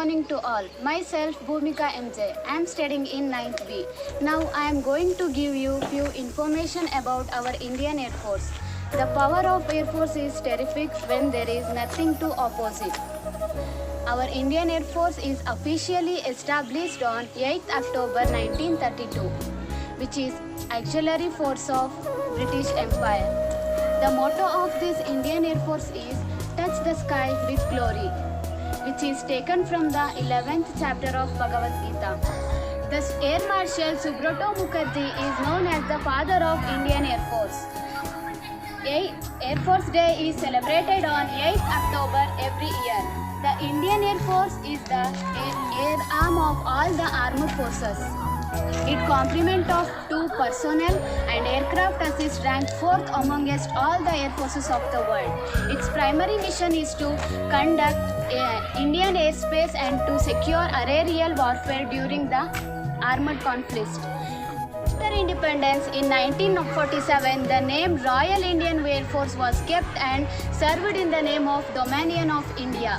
morning to all. Myself Bhumika MJ. I am studying in 9th B. Now I am going to give you few information about our Indian Air Force. The power of Air Force is terrific when there is nothing to oppose it. Our Indian Air Force is officially established on 8th October 1932, which is auxiliary force of British Empire. The motto of this Indian Air Force is "Touch the sky with glory," which is taken from the 11th chapter of Bhagavad Gita. Thus, Air Marshal Subroto Mukherjee is known as the father of Indian Air Force. Air Force Day is celebrated on 8th October every year. The Indian Air Force is the air arm of all the armed forces. It complement of 2 personnel and aircraft assist ranked 4th amongst all the air forces of the world. Its primary mission is to conduct Indian airspace and to secure aerial warfare during the armed conflict. After independence in 1947, the name Royal Indian Air Force was kept and served in the name of Dominion of India.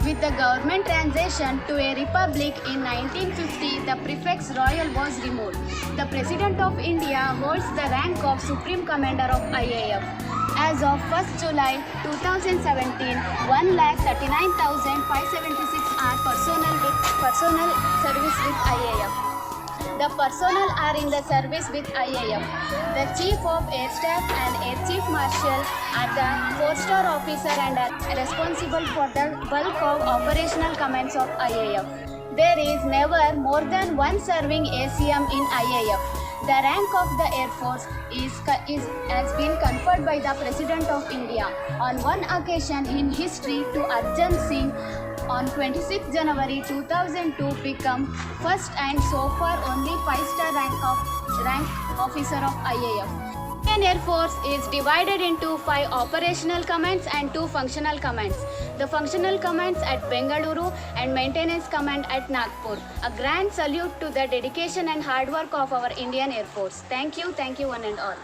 With the government transition to a republic in 1950, the prefix Royal was removed. The President of India holds the rank of Supreme Commander of IAF. As of 1st July 2017, 1,39,576 are personnel service with IAF. The personnel are in the service with IAF. The Chief of Air Staff and Air Chief Marshal are the 4-star officer and are responsible for the bulk of operational commands of IAF. There is never more than one serving ACM in IAF. The rank of the Air Force has been conferred by the President of India on one occasion in history to Arjan Singh on 26 January 2002 become first and so far only 5-star rank officer of IAF. Indian Air Force is divided into 5 operational commands and 2 functional commands. The functional commands at Bengaluru and maintenance command at Nagpur. A grand salute to the dedication and hard work of our Indian Air Force. Thank you one and all.